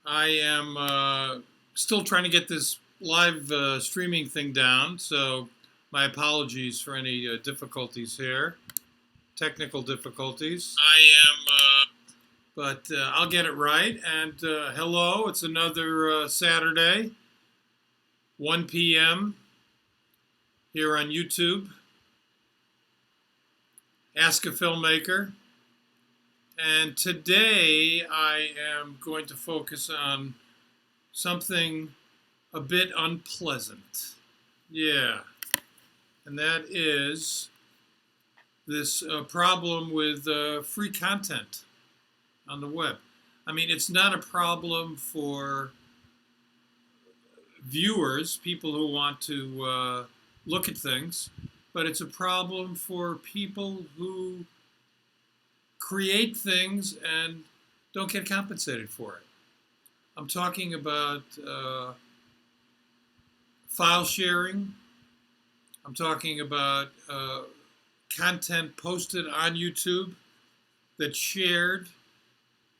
I am still trying to get this live streaming thing down, so my apologies for any difficulties here, technical difficulties. But I'll get it right. And hello, it's another Saturday, 1 p.m. here on YouTube. Ask a Filmmaker. And today I am going to focus on something a bit unpleasant. Yeah. And that is this problem with free content on the web. I mean, it's not a problem for viewers, people who want to look at things, but it's a problem for people who create things and don't get compensated for it. I'm talking about file sharing. I'm talking about content posted on YouTube that's shared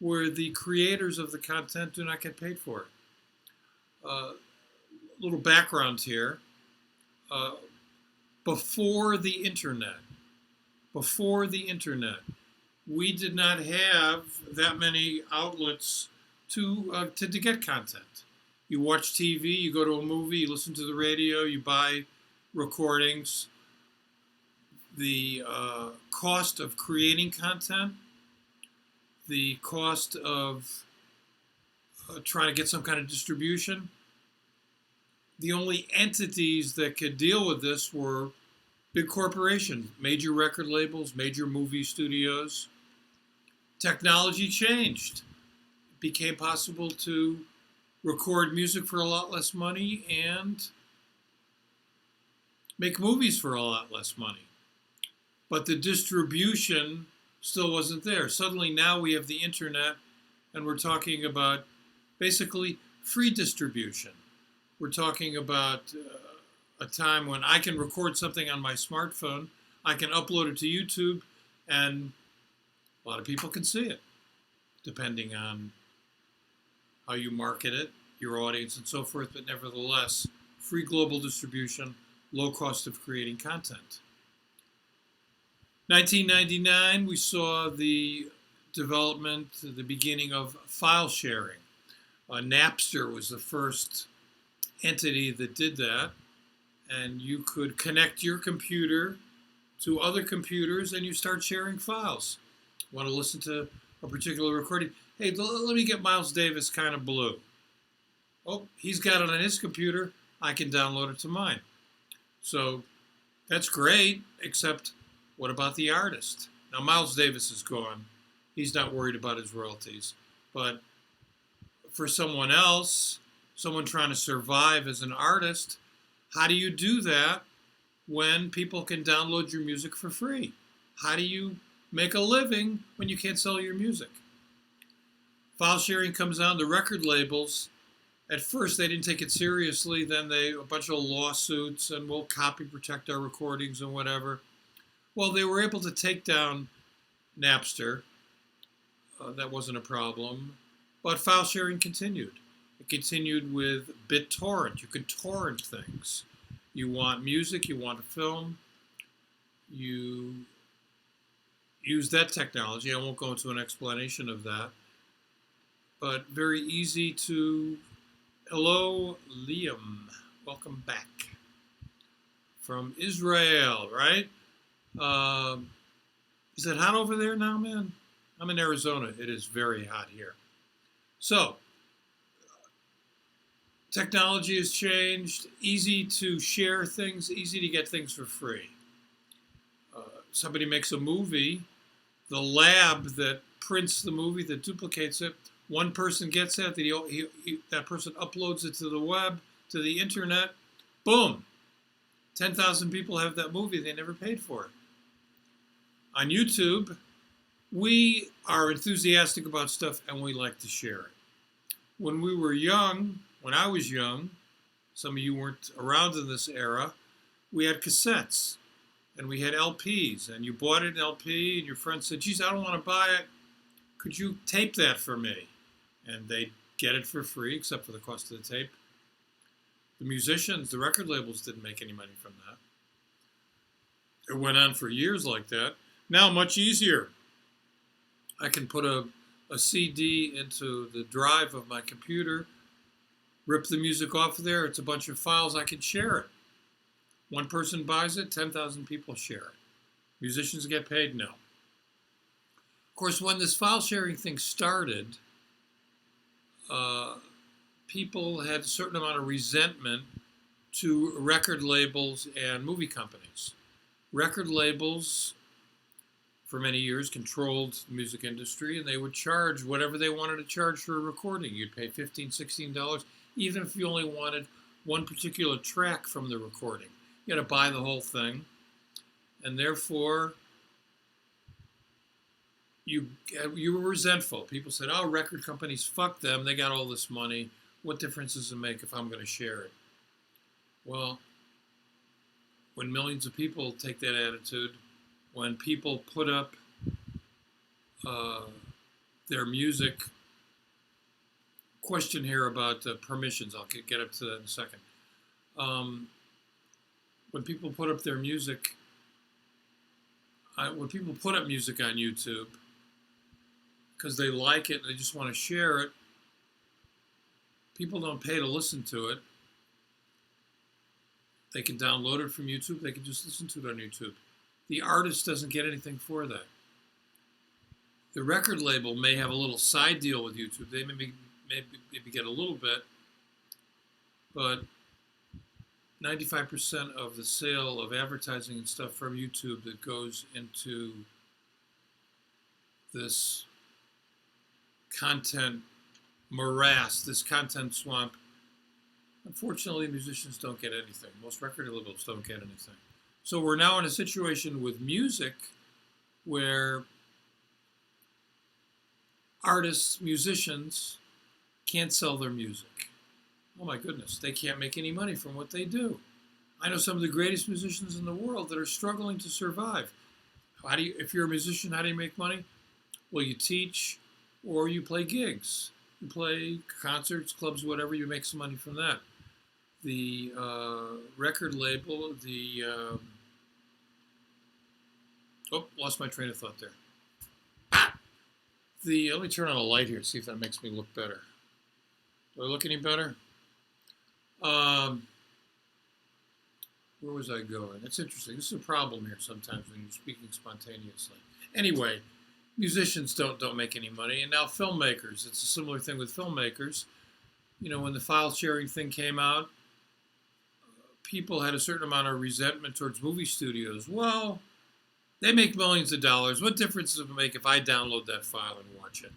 where the creators of the content do not get paid for it. Little background here. Before the internet, we did not have that many outlets to get content. You watch TV, you go to a movie, you listen to the radio, you buy recordings. The cost of creating content, the cost of trying to get some kind of distribution. The only entities that could deal with this were big corporations, major record labels, major movie studios. Technology changed. It became possible to record music for a lot less money and make movies for a lot less money. But the distribution still wasn't there. Suddenly now we have the internet and we're talking about basically free distribution. We're talking about a time when I can record something on my smartphone, I can upload it to YouTube, and a lot of people can see it, depending on how you market it, your audience, and so forth. But nevertheless, free global distribution, low cost of creating content. 1999, we saw the development, the beginning of file sharing. Napster was the first entity that did that, and you could connect your computer to other computers and you start sharing files. Want to listen to a particular recording? Hey, let me get Miles Davis Kind of Blue. Oh, he's got it on his computer. I can download it to mine. So that's great, except what about the artist? Now, Miles Davis is gone. He's not worried about his royalties. But for someone else, someone trying to survive as an artist, how do you do that when people can download your music for free? How do you make a living when you can't sell your music? File sharing comes on. The record labels, at first they didn't take it seriously. Then a bunch of lawsuits and we'll copy protect our recordings and whatever. Well, they were able to take down Napster. That wasn't a problem. But file sharing continued. It continued with BitTorrent. You could torrent things. You want music, you want a film, you use that technology. I won't go into an explanation of that. But very easy to... Hello, Liam. Welcome back. From Israel, right? Is it hot over there now, man? I'm in Arizona. It is very hot here. So, technology has changed. Easy to share things, easy to get things for free. Somebody makes a movie, the lab that prints the movie, that duplicates it, one person gets that, that person uploads it to the web, to the internet, boom. 10,000 people have that movie, they never paid for it. On YouTube, we are enthusiastic about stuff and we like to share it. When we were young, when I was young, some of you weren't around in this era, we had cassettes and we had LPs, and you bought an LP and your friend said, geez, I don't want to buy it. Could you tape that for me? And they'd get it for free, except for the cost of the tape. The musicians, the record labels didn't make any money from that. It went on for years like that. Now, much easier. I can put a CD into the drive of my computer, rip the music off of there. It's a bunch of files. I can share it. One person buys it, 10,000 people share it. Musicians get paid? No. Of course, when this file sharing thing started, people had a certain amount of resentment to record labels and movie companies. Record labels, for many years, controlled the music industry, and they would charge whatever they wanted to charge for a recording. You'd pay $15, $16, even if you only wanted one particular track from the recording. You had to buy the whole thing, and therefore you were resentful. People said, oh, record companies, fuck them. They got all this money. What difference does it make if I'm going to share it? Well, when millions of people take that attitude, when people put up their music, question here about permissions. I'll get up to that in a second. When people put up their music, when people put up music on YouTube because they like it and they just want to share it, people don't pay to listen to it. They can download it from YouTube. They can just listen to it on YouTube. The artist doesn't get anything for that. The record label may have a little side deal with YouTube. They maybe get a little bit, but 95% of the sale of advertising and stuff from YouTube that goes into this content morass, this content swamp, unfortunately, musicians don't get anything. Most record labels don't get anything. So we're now in a situation with music where artists, musicians can't sell their music. Oh my goodness, they can't make any money from what they do. I know some of the greatest musicians in the world that are struggling to survive. If you're a musician, how do you make money? Well, you teach or you play gigs. You play concerts, clubs, whatever, you make some money from that. The record label, lost my train of thought there. Let me turn on a light here, see if that makes me look better. Do I look any better? Where was I going? It's interesting. This is a problem here sometimes when you're speaking spontaneously. Anyway, musicians don't make any money, and now filmmakers. It's a similar thing with filmmakers. You know, when the file sharing thing came out, people had a certain amount of resentment towards movie studios. Well, they make millions of dollars. What difference does it make if I download that file and watch it?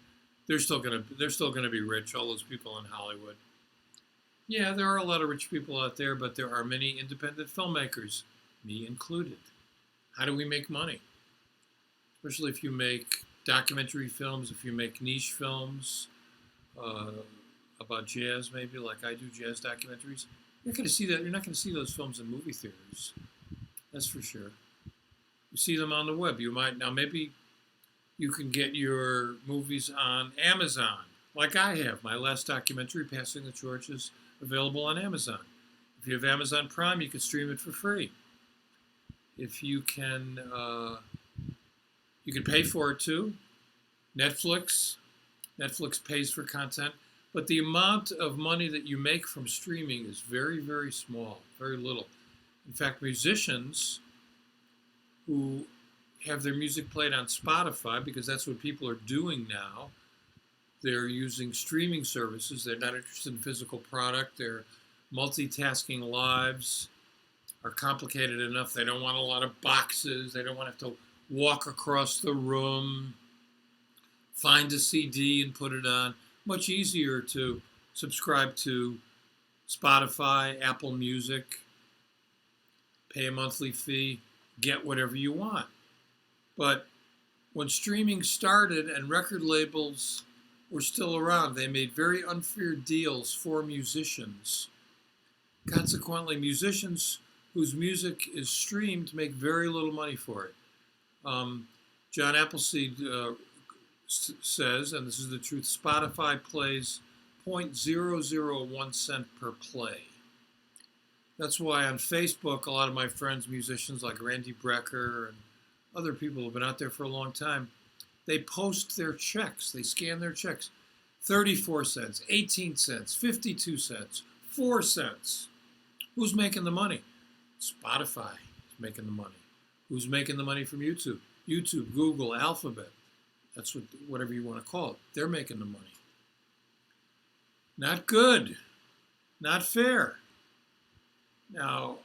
They're still gonna be rich. All those people in Hollywood. Yeah, there are a lot of rich people out there, but there are many independent filmmakers, me included. How do we make money? Especially if you make documentary films, if you make niche films about jazz, maybe like I do jazz documentaries. You're not going to see that. You're not going to see those films in movie theaters. That's for sure. You see them on the web. You might now maybe you can get your movies on Amazon, like I have. My last documentary, Passing the Torch, is available on Amazon. If you have Amazon Prime, you can stream it for free. If you can pay for it too. Netflix pays for content, but the amount of money that you make from streaming is very, very small, very little. In fact, musicians who have their music played on Spotify, because that's what people are doing now, they're using streaming services. They're not interested in physical product. Their multitasking lives are complicated enough. They don't want a lot of boxes. They don't want to have to walk across the room, find a CD and put it on. Much easier to subscribe to Spotify, Apple Music, pay a monthly fee, get whatever you want. But when streaming started and record labels were still around, they made very unfair deals for musicians. Consequently, musicians whose music is streamed make very little money for it. John Appleseed says, and this is the truth, Spotify plays 0.001 cent per play. That's why on Facebook, a lot of my friends, musicians like Randy Brecker and other people who have been out there for a long time, they post their checks. They scan their checks. 34 cents, 18 cents, 52 cents, 4 cents. Who's making the money? Spotify is making the money. Who's making the money from YouTube? YouTube, Google, Alphabet. That's whatever you want to call it. They're making the money. Not good. Not fair. Now,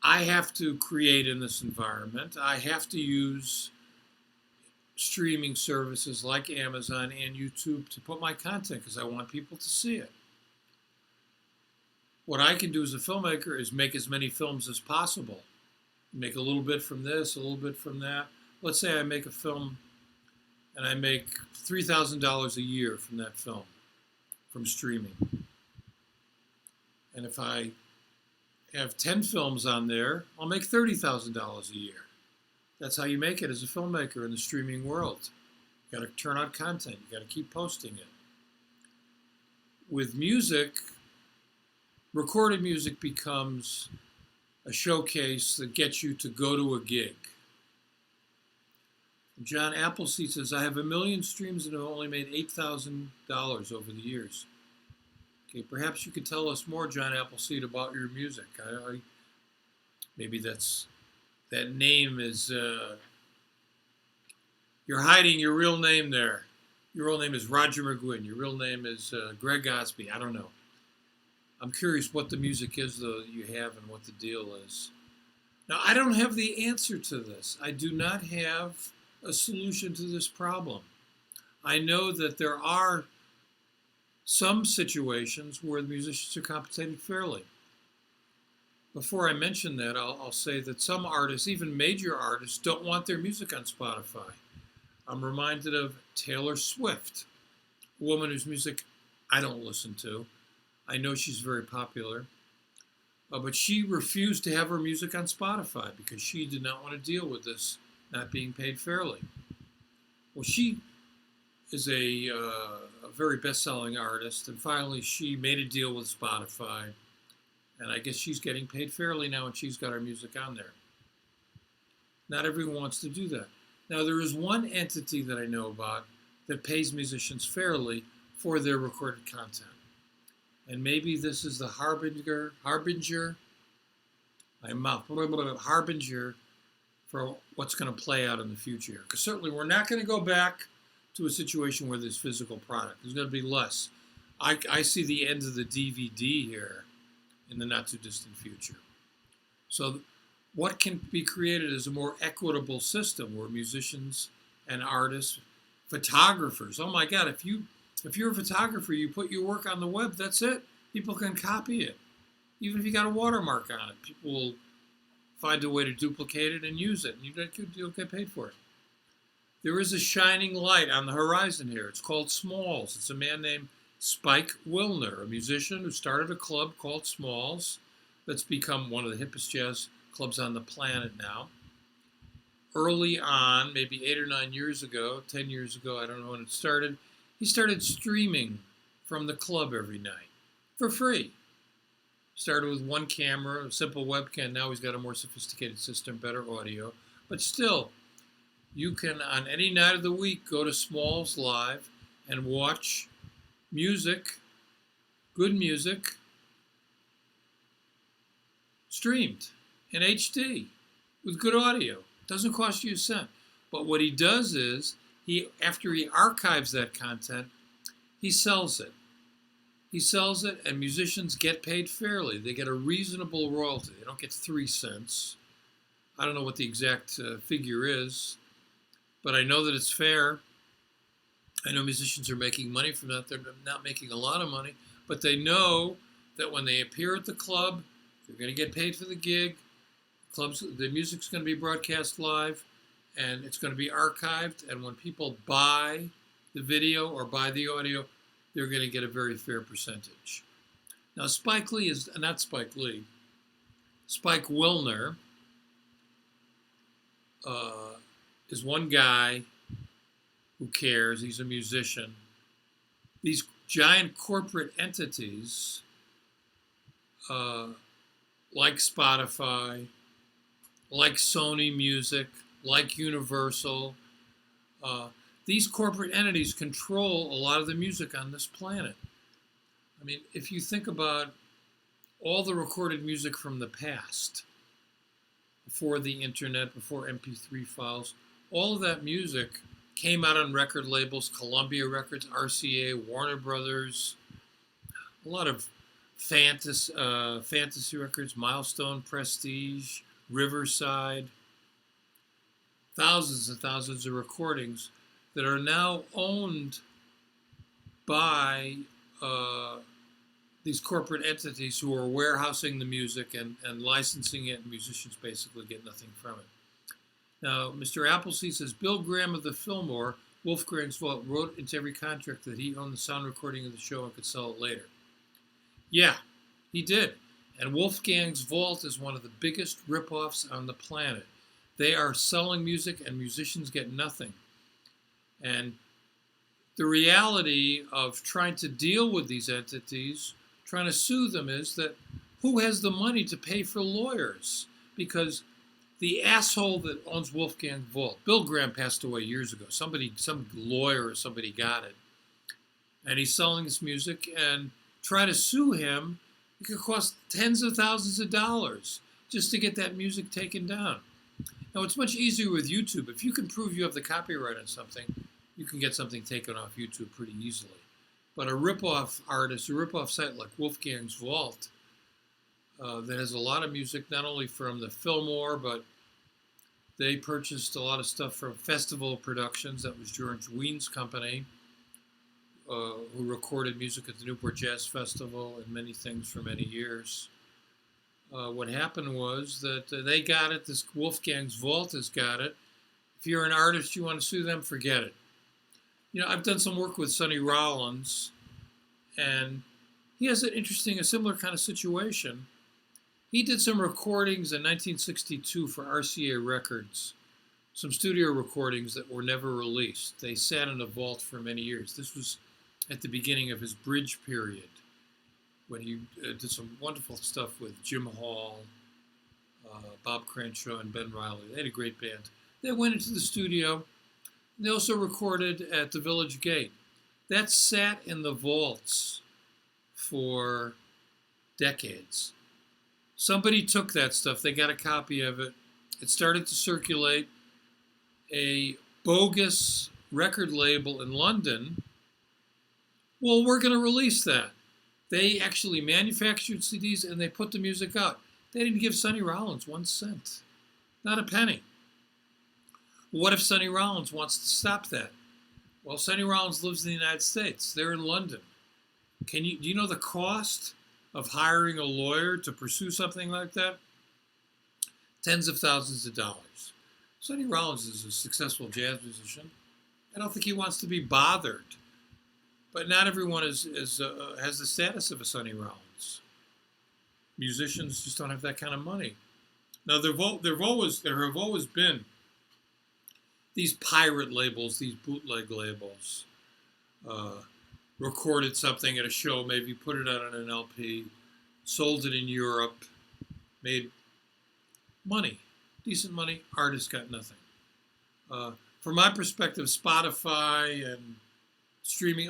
I have to create in this environment. I have to use streaming services like Amazon and YouTube to put my content because I want people to see it. What I can do as a filmmaker is make as many films as possible. Make a little bit from this, a little bit from that. Let's say I make a film and I make $3,000 a year from that film, from streaming. And if I have 10 films on there, I'll make $30,000 a year. That's how you make it as a filmmaker in the streaming world. You got to turn out content. You got to keep posting it. With music, recorded music becomes a showcase that gets you to go to a gig. John Appleseed says, I have 1 million streams and have only made $8,000 over the years. Okay, perhaps you could tell us more, John Appleseed, about your music. Maybe that name is, you're hiding your real name there. Your real name is Roger McGuinn. Your real name is Greg Osby. I don't know. I'm curious what the music is, though, that you have and what the deal is. Now, I don't have the answer to this. I do not have a solution to this problem. I know that there are some situations where the musicians are compensated fairly. Before I mention that, I'll say that some artists, even major artists, don't want their music on Spotify. I'm reminded of Taylor Swift, a woman whose music I don't listen to. I know she's very popular, but she refused to have her music on Spotify because she did not want to deal with this not being paid fairly. Well, she is a very best-selling artist, and finally she made a deal with Spotify. And I guess she's getting paid fairly now, and she's got her music on there. Not everyone wants to do that. Now, there is one entity that I know about that pays musicians fairly for their recorded content. And maybe this is the harbinger for what's going to play out in the future. Because certainly we're not going to go back to a situation where there's physical product. There's going to be less. I see the end of the DVD here in the not-too-distant future. So what can be created is a more equitable system where musicians and artists, photographers, oh my God, if you're a photographer, you put your work on the web, that's it. People can copy it. Even if you got a watermark on it, people will find a way to duplicate it and use it, and you'll get paid for it. There is a shining light on the horizon here. It's called Smalls. It's a man named Spike Wilner, a musician who started a club called Smalls that's become one of the hippest jazz clubs on the planet now. Early on, maybe 8 or 9 years ago, 10 years ago, I don't know when it started, he started streaming from the club every night for free. Started with one camera, a simple webcam. Now he's got a more sophisticated system, better audio. But still, you can, on any night of the week, go to Smalls Live and watch music, good music, streamed in HD with good audio. Doesn't cost you a cent. But what he does is, after he archives that content, he sells it. He sells it, and musicians get paid fairly. They get a reasonable royalty. They don't get 3 cents. I don't know what the exact figure is, but I know that it's fair. I know musicians are making money from that. They're not making a lot of money, but they know that when they appear at the club, they're going to get paid for the gig. The music's going to be broadcast live, and it's going to be archived. And when people buy the video or buy the audio, they're going to get a very fair percentage. Now, Spike Wilner is one guy who cares. He's a musician. These giant corporate entities like Spotify, like Sony Music, like Universal. These corporate entities control a lot of the music on this planet. I mean, if you think about all the recorded music from the past, before the internet, before MP3 files, all of that music came out on record labels, Columbia Records, RCA, Warner Brothers, a lot of fantasy records, Milestone, Prestige, Riverside, thousands and thousands of recordings that are now owned by these corporate entities who are warehousing the music and licensing it, and musicians basically get nothing from it. Now, Mr. Appleseed says, Bill Graham of the Fillmore, Wolfgang's Vault, wrote into every contract that he owned the sound recording of the show and could sell it later. Yeah, he did. And Wolfgang's Vault is one of the biggest rip-offs on the planet. They are selling music and musicians get nothing. And the reality of trying to deal with these entities, trying to sue them, is that who has the money to pay for lawyers? Because the asshole that owns Wolfgang Vault, Bill Graham passed away years ago. Some lawyer or somebody got it. And he's selling his music, and try to sue him, it could cost tens of thousands of dollars just to get that music taken down. Now, it's much easier with YouTube. If you can prove you have the copyright on something, you can get something taken off YouTube pretty easily. But a rip-off artist, a rip-off site like Wolfgang's Vault, that has a lot of music, not only from the Fillmore, but they purchased a lot of stuff from Festival Productions. That was George Weins' company, who recorded music at the Newport Jazz Festival and many things for many years. What happened was that they got it. This Wolfgang's Vault has got it. If you're an artist, you want to sue them, forget it. You know, I've done some work with Sonny Rollins, and he has a similar kind of situation. He did some recordings in 1962 for RCA Records, some studio recordings that were never released. They sat in a vault for many years. This was at the beginning of his bridge period, when he did some wonderful stuff with Jim Hall, Bob Crenshaw, and Ben Riley. They had a great band. They went into the studio. They also recorded at the Village Gate. That sat in the vaults for decades. Somebody took that stuff. They got a copy of it. It started to circulate. A bogus record label in London, well, we're going to release that. They actually manufactured CDs and they put the music out. They didn't give Sonny Rollins 1 cent, not a penny. What if Sonny Rollins wants to stop that? Well, Sonny Rollins lives in the United States. They're in London. Do you know the cost of hiring a lawyer to pursue something like that? Tens of thousands of dollars. Sonny Rollins is a successful jazz musician. I don't think he wants to be bothered. But not everyone has the status of a Sonny Rollins. Musicians just don't have that kind of money. Now, there have always been these pirate labels, these bootleg labels. Recorded something at a show, maybe put it out on an LP, sold it in Europe, made money, decent money. Artists got nothing. From my perspective, Spotify and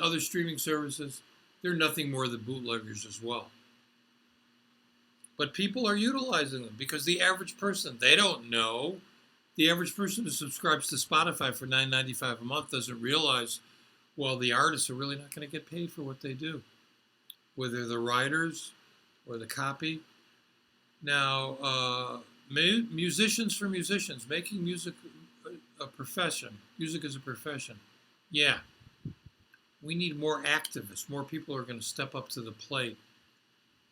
other streaming services, they're nothing more than bootleggers as well. But people are utilizing them because the average person, they don't know. The average person who subscribes to Spotify for $9.95 a month doesn't realize, well, the artists are really not going to get paid for what they do, whether the writers or the copy. Now, musicians for musicians, making music a profession. Music is a profession. Yeah. We need more activists. More people are going to step up to the plate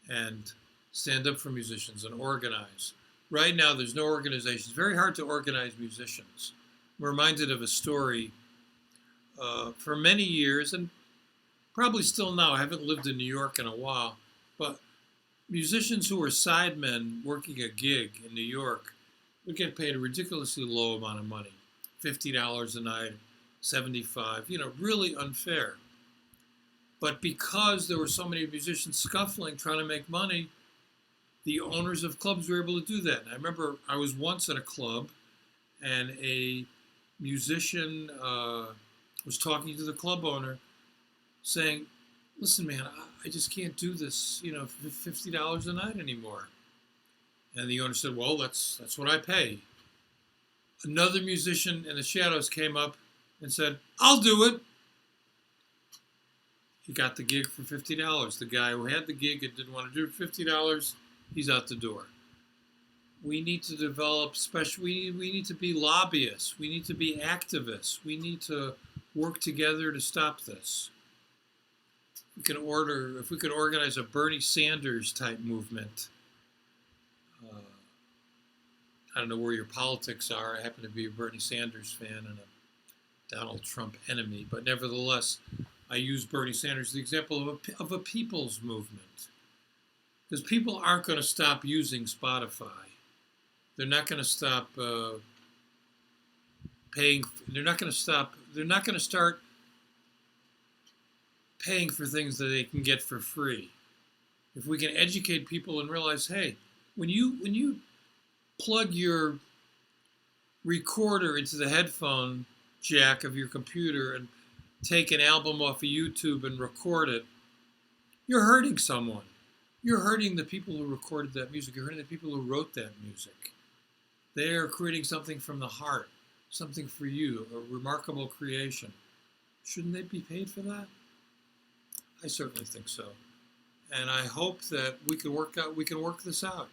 and stand up for musicians and organize. Right now, there's no organization. It's very hard to organize musicians. I'm reminded of a story for many years, and probably still now. I haven't lived in New York in a while, but musicians who were sidemen working a gig in New York would get paid a ridiculously low amount of money, $50 a night, $75, really unfair. But because there were so many musicians scuffling, trying to make money, the owners of clubs were able to do that. And I remember I was once at a club, and a musician was talking to the club owner, saying, "Listen, man, I just can't do this, for $50 a night anymore." And the owner said, "Well, that's what I pay." Another musician in the shadows came up and said, "I'll do it." He got the gig for $50. The guy who had the gig and didn't want to do it for $50, he's out the door. We need to develop we need to be lobbyists. We need to be activists. We need to work together to stop this. If we could organize a Bernie Sanders type movement. I don't know where your politics are. I happen to be a Bernie Sanders fan and a Donald Trump enemy, but nevertheless, I use Bernie Sanders as the example of a people's movement. Because people aren't going to stop using Spotify. They're not going to stop paying. They're not going to start paying for things that they can get for free. If we can educate people and realize, hey, when you plug your recorder into the headphone jack of your computer and take an album off of YouTube and record it, you're hurting someone. You're hurting the people who recorded that music. You're hurting the people who wrote that music. They are creating something from the heart, something for you, a remarkable creation. Shouldn't they be paid for that? I certainly think so. And I hope that we can work this out.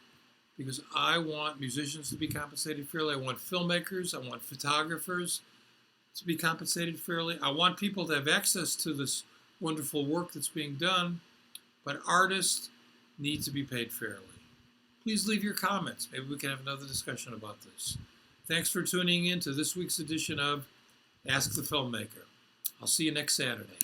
Because I want musicians to be compensated fairly. I want filmmakers, I want photographers to be compensated fairly. I want people to have access to this wonderful work that's being done, but artists need to be paid fairly. Please leave your comments. Maybe we can have another discussion about this. Thanks for tuning in to this week's edition of Ask the Filmmaker. I'll see you next Saturday.